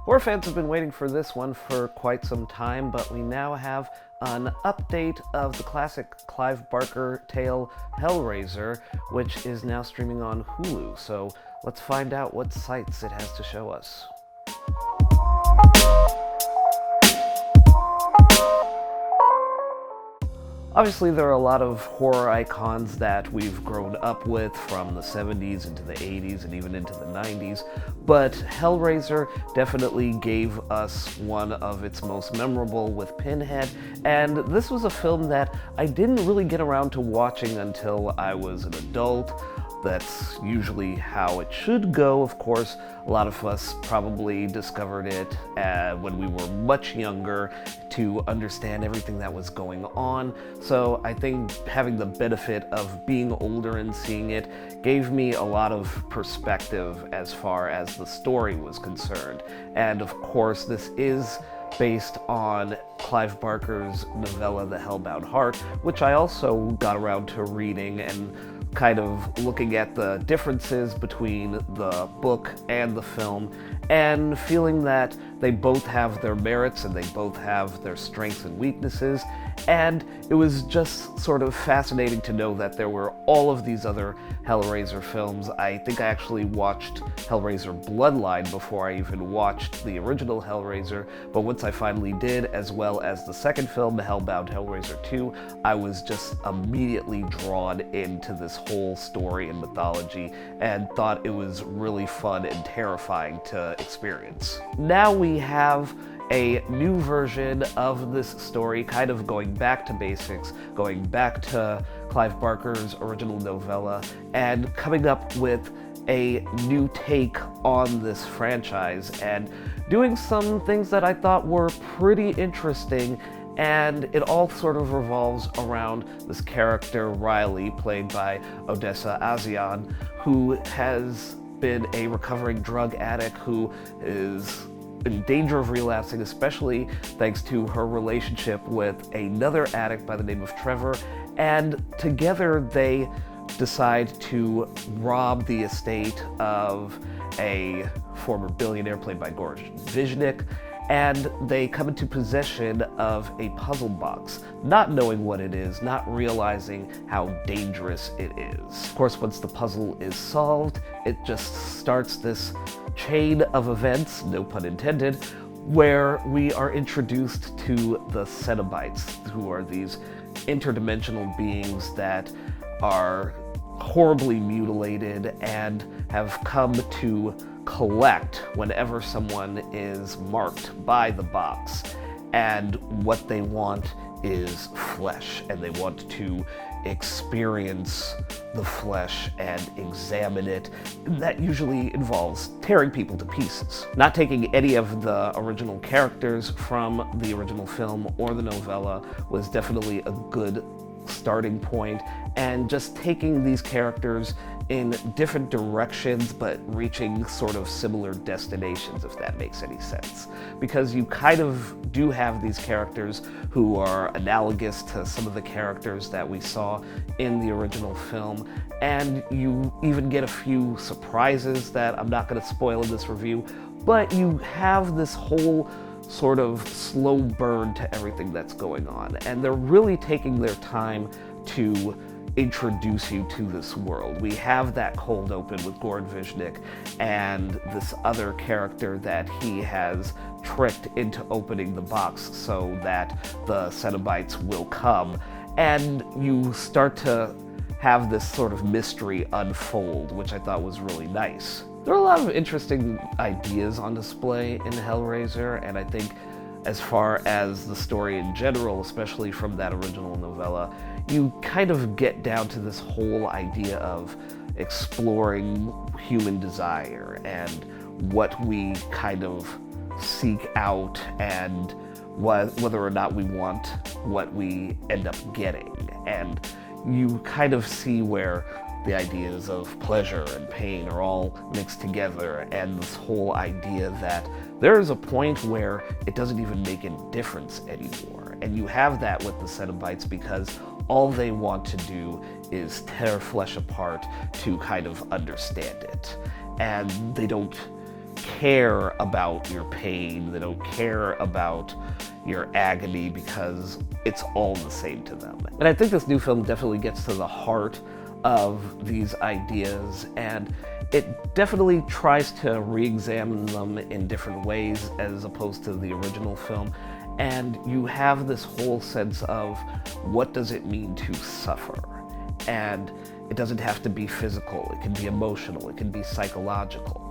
Horror fans have been waiting for this one for quite some time, but we now have an update of the classic Clive Barker tale Hellraiser, which is now streaming on Hulu. So let's find out what sights it has to show us. Obviously, there are a lot of horror icons that we've grown up with from the 70s into the 80s and even into the 90s, but Hellraiser definitely gave us one of its most memorable with Pinhead, and this was a film that I didn't really get around to watching until I was an adult. That's usually how it should go. Of course, a lot of us probably discovered it when we were much younger to understand everything that was going on. So I think having the benefit of being older and seeing it gave me a lot of perspective as far as the story was concerned. And of course, this is based on Clive Barker's novella, The Hellbound Heart, which I also got around to reading and kind of looking at the differences between the book and the film and feeling that they both have their merits and they both have their strengths and weaknesses. And it was just sort of fascinating to know that there were all of these other Hellraiser films. I think I actually watched Hellraiser Bloodline before I even watched the original Hellraiser, but once I finally did, as well as the second film, Hellbound Hellraiser 2, I was just immediately drawn into this whole story and mythology and thought it was really fun and terrifying to experience. Now we have a new version of this story, kind of going back to basics, going back to Clive Barker's original novella, and coming up with a new take on this franchise, and doing some things that I thought were pretty interesting. And it all sort of revolves around this character, Riley, played by Odessa A'zion, who has been a recovering drug addict who is in danger of relapsing, especially thanks to her relationship with another addict by the name of Trevor, and together they decide to rob the estate of a former billionaire played by Goran Viznik, and they come into possession of a puzzle box, not knowing what it is, not realizing how dangerous it is. Of course, once the puzzle is solved, it just starts this chain of events, no pun intended, where we are introduced to the Cenobites, who are these interdimensional beings that are horribly mutilated and have come to collect whenever someone is marked by the box. And what they want is flesh, and they want to experience the flesh and examine it. That usually involves tearing people to pieces. Not taking any of the original characters from the original film or the novella was definitely a good starting point, and just taking these characters in different directions but reaching sort of similar destinations, if that makes any sense. Because you kind of do have these characters who are analogous to some of the characters that we saw in the original film, and you even get a few surprises that I'm not going to spoil in this review, but you have this whole sort of slow burn to everything that's going on, and they're really taking their time to introduce you to this world. We have that cold open with Goran Viznik and this other character that he has tricked into opening the box so that the Cenobites will come, and you start to have this sort of mystery unfold, which I thought was really nice. There are a lot of interesting ideas on display in Hellraiser, and I think as far as the story in general, especially from that original novella, you kind of get down to this whole idea of exploring human desire and what we kind of seek out and whether or not we want what we end up getting. And you kind of see where the ideas of pleasure and pain are all mixed together, and this whole idea that there is a point where it doesn't even make a difference anymore. And you have that with the Cenobites because all they want to do is tear flesh apart to kind of understand it. And they don't care about your pain, they don't care about your agony, because it's all the same to them. And I think this new film definitely gets to the heart of these ideas, and it definitely tries to re-examine them in different ways as opposed to the original film. And you have this whole sense of, what does it mean to suffer? And it doesn't have to be physical, it can be emotional, it can be psychological.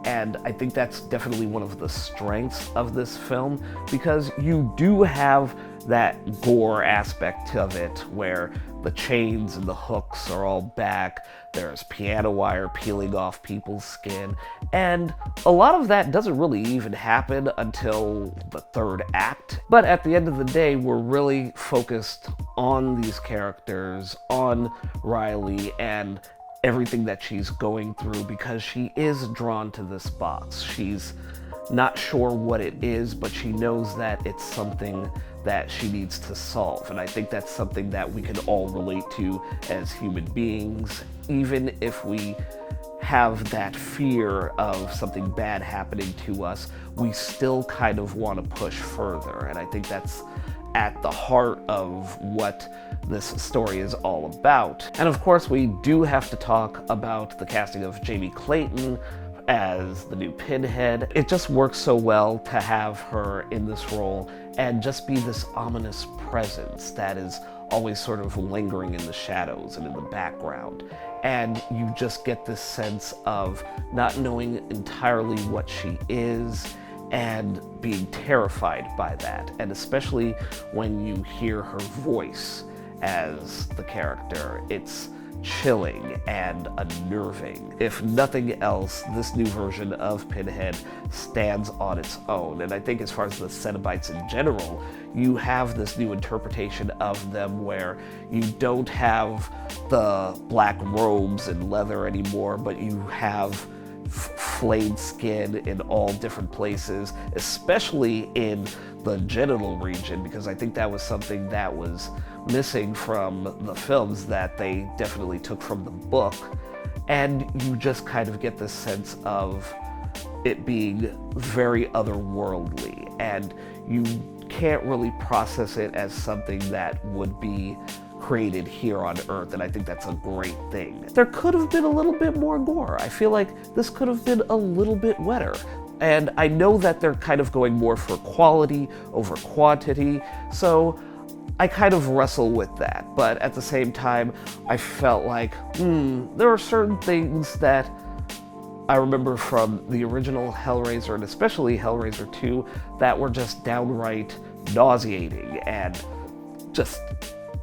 And I think that's definitely one of the strengths of this film, because you do have that gore aspect of it, where the chains and the hooks are all back, there's piano wire peeling off people's skin, and a lot of that doesn't really even happen until the third act. But at the end of the day, we're really focused on these characters, on Riley, and everything that she's going through, because she is drawn to this box. She's not sure what it is, but she knows that it's something that she needs to solve. And I think that's something that we can all relate to as human beings, even if we have that fear of something bad happening to us, we still kind of want to push further. And I think that's at the heart of what this story is all about. And of course, we do have to talk about the casting of Jamie Clayton as the new Pinhead. It just works so well to have her in this role and just be this ominous presence that is always sort of lingering in the shadows and in the background. And you just get this sense of not knowing entirely what she is and being terrified by that. And especially when you hear her voice as the character, it's chilling and unnerving. If nothing else, this new version of Pinhead stands on its own. And I think as far as the Cenobites in general, you have this new interpretation of them where you don't have the black robes and leather anymore, but you have flayed skin in all different places, especially in the genital region, because I think that was something that was missing from the films that they definitely took from the book. And you just kind of get this sense of it being very otherworldly, and you can't really process it as something that would be created here on Earth, and I think that's a great thing. There could have been a little bit more gore. I feel like this could have been a little bit wetter. And I know that they're kind of going more for quality over quantity, so I kind of wrestle with that. But at the same time, I felt like, there are certain things that I remember from the original Hellraiser, and especially Hellraiser 2, that were just downright nauseating and just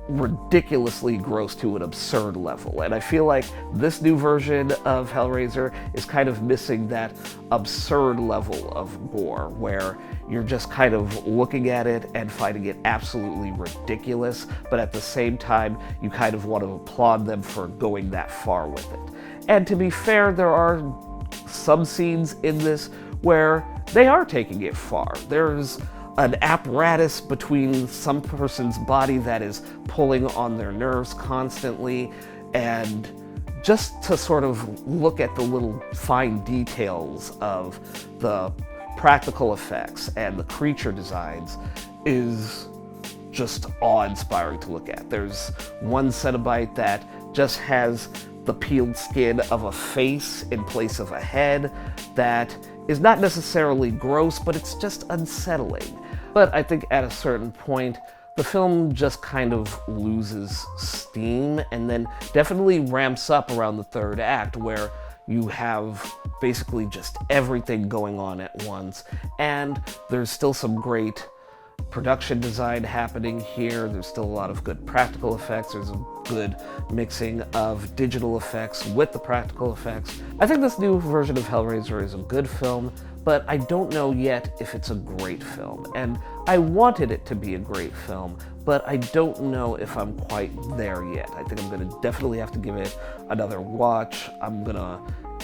ridiculously gross to an absurd level. And I feel like this new version of Hellraiser is kind of missing that absurd level of gore, where you're just kind of looking at it and finding it absolutely ridiculous, but at the same time, you kind of want to applaud them for going that far with it. And to be fair, there are some scenes in this where they are taking it far. There's an apparatus between some person's body that is pulling on their nerves constantly, and just to sort of look at the little fine details of the practical effects and the creature designs is just awe-inspiring to look at. There's one Cenobite that just has the peeled skin of a face in place of a head that is not necessarily gross, but it's just unsettling. But I think at a certain point, the film just kind of loses steam, and then definitely ramps up around the third act, where you have basically just everything going on at once. And there's still some great production design happening here. There's still a lot of good practical effects. There's a good mixing of digital effects with the practical effects. I think this new version of Hellraiser is a good film, but I don't know yet if it's a great film. And I wanted it to be a great film, but I don't know if I'm quite there yet. I think I'm gonna definitely have to give it another watch. I'm gonna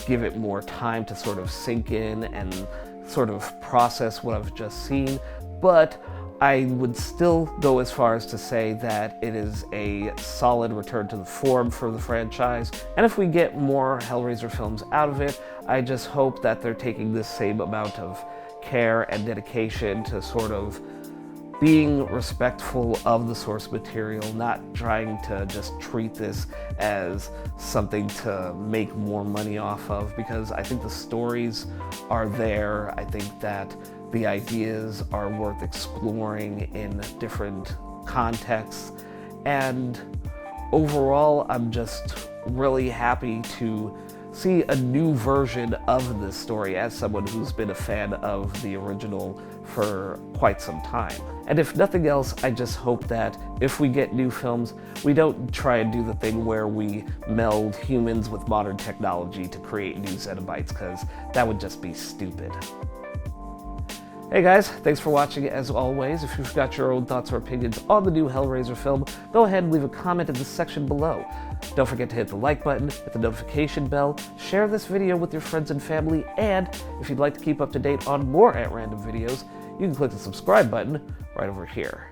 give it more time to sort of sink in and sort of process what I've just seen. But I would still go as far as to say that it is a solid return to the form for the franchise, and if we get more Hellraiser films out of it, I just hope that they're taking this same amount of care and dedication to sort of being respectful of the source material, not trying to just treat this as something to make more money off of, because I think the stories are there. I think that the ideas are worth exploring in different contexts, and overall I'm just really happy to see a new version of this story as someone who's been a fan of the original for quite some time. And if nothing else, I just hope that if we get new films, we don't try and do the thing where we meld humans with modern technology to create new Xenobites, because that would just be stupid. Hey guys, thanks for watching as always. If you've got your own thoughts or opinions on the new Hellraiser film, go ahead and leave a comment in the section below. Don't forget to hit the like button, hit the notification bell, share this video with your friends and family, and if you'd like to keep up to date on more At Random videos, you can click the subscribe button right over here.